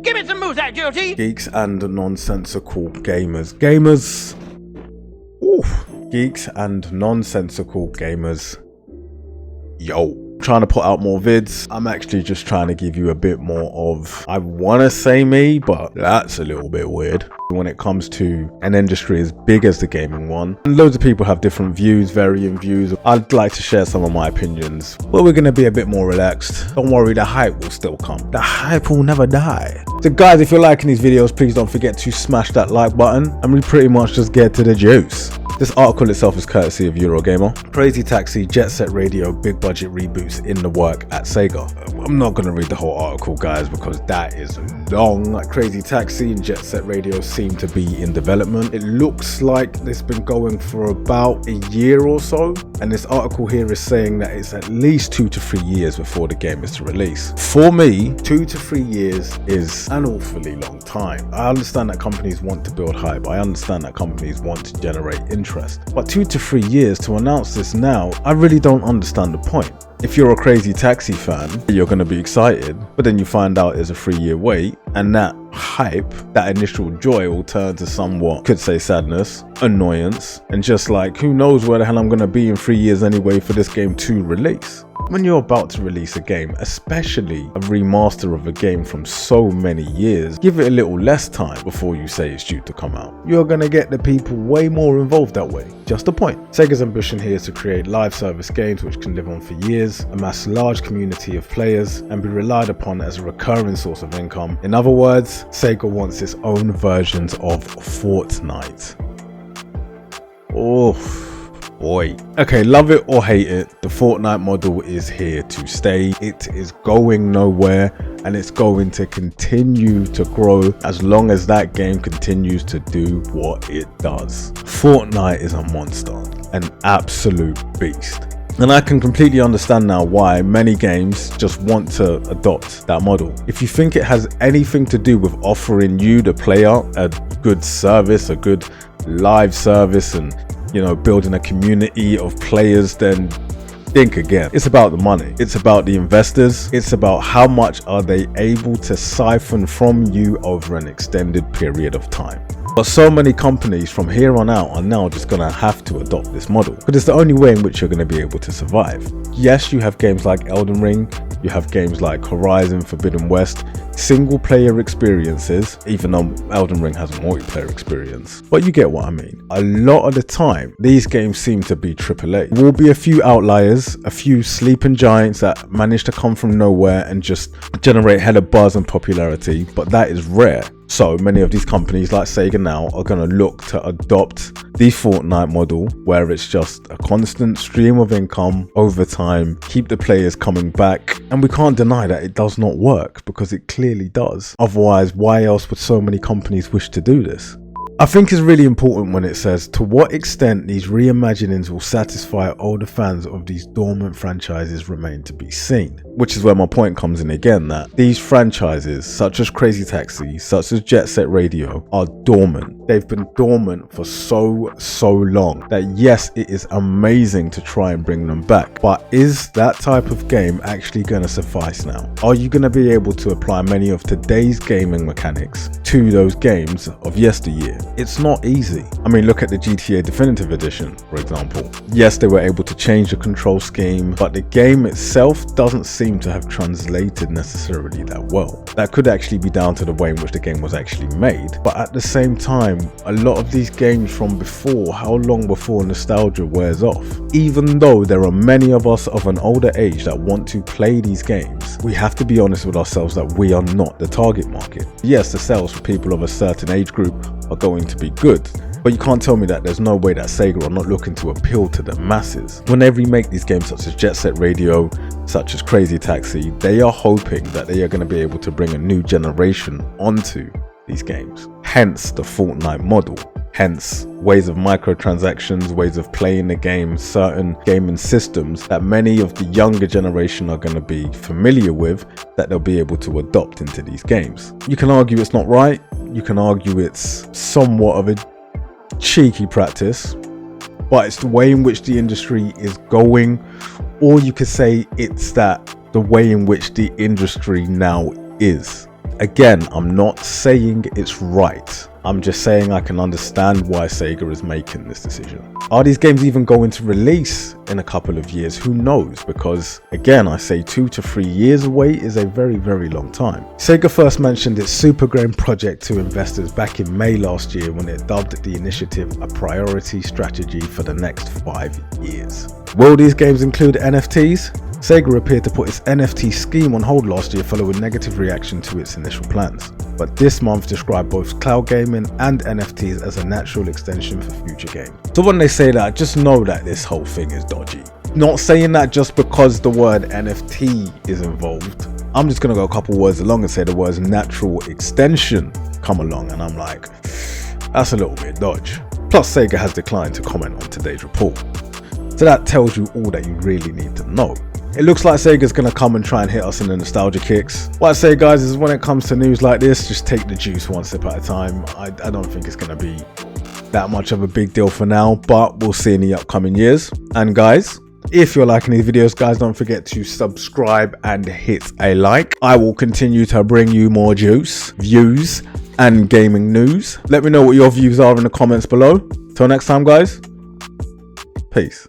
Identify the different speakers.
Speaker 1: Give me some moves, agility!
Speaker 2: Geeks and nonsensical gamers. Gamers. Oof. Geeks and nonsensical gamers. Yo. Trying to put out more vids. I'm actually just trying to give you a bit more of, I want to say me, but that's a little bit weird. When it comes to an industry as big as the gaming one, and loads of people have different views, varying views. I'd like to share some of my opinions, but we're going to be a bit more relaxed. Don't worry, the hype will still come. The hype will never die. So guys, if you're liking these videos, please don't forget to smash that like button, and we pretty much just get to the juice. This article itself is courtesy of Eurogamer. Crazy Taxi, Jet Set Radio, big budget reboots in the work at Sega. I'm not going to read the whole article, guys, because that is long. Crazy Taxi and Jet Set Radio seem to be in development. It looks like it's been going for about a year or so, and this article here is saying that it's at least 2 to 3 years before the game is to release. For me, 2 to 3 years is an awfully long time. I understand that companies want to build hype. I understand that companies want to generate interest. But 2 to 3 years to announce this now, I really don't understand the point. If you're a Crazy Taxi fan, you're going to be excited, but then you find out there's a 3-year wait, and that hype, that initial joy will turn to somewhat, could say sadness, annoyance, and just like, who knows where the hell I'm going to be in 3 years anyway for this game to release. When you're about to release a game, especially a remaster of a game from so many years, give it a little less time before you say it's due to come out. You're going to get the people way more involved that way. Just a point. Sega's ambition here is to create live service games which can live on for years, amass a large community of players, and be relied upon as a recurring source of income. In other words, Sega wants its own versions of Fortnite. Oh boy. Okay, love it or hate it, the Fortnite model is here to stay. It is going nowhere, and it's going to continue to grow as long as that game continues to do what it does. Fortnite is a monster, an absolute beast. And I can completely understand now why many games just want to adopt that model. If you think it has anything to do with offering you, the player, a good service, a good live service, and building a community of players, then think again. It's about the money. It's about the investors. It's about how much are they able to siphon from you over an extended period of time. But so many companies from here on out are now just going to have to adopt this model, because it's the only way in which you're going to be able to survive. Yes, you have games like Elden Ring, you have games like Horizon Forbidden West, single player experiences, even though Elden Ring has a multiplayer experience. But you get what I mean. A lot of the time, these games seem to be AAA. There will be a few outliers, a few sleeping giants that manage to come from nowhere and just generate hella buzz and popularity, but that is rare. So many of these companies like Sega now are going to look to adopt the Fortnite model, where it's just a constant stream of income over time, keep the players coming back, and we can't deny that it does not work, because it clearly does. Otherwise, why else would so many companies wish to do this? I think it's really important when it says to what extent these reimaginings will satisfy older fans of these dormant franchises remain to be seen. Which is where my point comes in again, that these franchises, such as Crazy Taxi, such as Jet Set Radio, are dormant. They've been dormant for so long that yes, it is amazing to try and bring them back. But is that type of game actually going to suffice now? Are you going to be able to apply many of today's gaming mechanics to those games of yesteryear? It's not easy. I mean, look at the GTA Definitive Edition, for example. Yes, they were able to change the control scheme, but the game itself doesn't seem to have translated necessarily that well. That could actually be down to the way in which the game was actually made. But at the same time, a lot of these games from before, how long before nostalgia wears off? Even though there are many of us of an older age that want to play these games, we have to be honest with ourselves that we are not the target market. Yes, the sales for people of a certain age group are going to be good, but you can't tell me that there's no way that Sega are not looking to appeal to the masses. Whenever you make these games such as Jet Set Radio, such as Crazy Taxi, they are hoping that they are going to be able to bring a new generation onto these games. Hence the Fortnite model. Hence ways of microtransactions, ways of playing the game, certain gaming systems that many of the younger generation are going to be familiar with, that they'll be able to adopt into these games. You can argue it's not right. You can argue it's somewhat of a cheeky practice, but it's the way in which the industry is going, or you could say it's that the way in which the industry now is. Again, I'm not saying it's right. I'm just saying I can understand why Sega is making this decision. Are these games even going to release in a couple of years? Who knows? Because again, I say 2 to 3 years away is a very, very long time. Sega first mentioned its Super Game project to investors back in May last year when it dubbed the initiative a priority strategy for the next 5 years. Will these games include NFTs? Sega appeared to put its NFT scheme on hold last year following negative reaction to its initial plans, but this month described both cloud gaming and NFTs as a natural extension for future games. So when they say that, just know that this whole thing is dodgy. Not saying that just because the word NFT is involved. I'm just going to go a couple words along and say the words natural extension come along, and I'm like, that's a little bit dodge. Plus, Sega has declined to comment on today's report. So that tells you all that you really need to know. It looks like Sega's going to come and try and hit us in the nostalgia kicks. What I say, guys, is when it comes to news like this, just take the juice one sip at a time. I don't think it's going to be that much of a big deal for now, but we'll see in the upcoming years. And guys, if you're liking these videos, guys, don't forget to subscribe and hit a like. I will continue to bring you more juice, views, and gaming news. Let me know what your views are in the comments below. Till next time, guys, peace.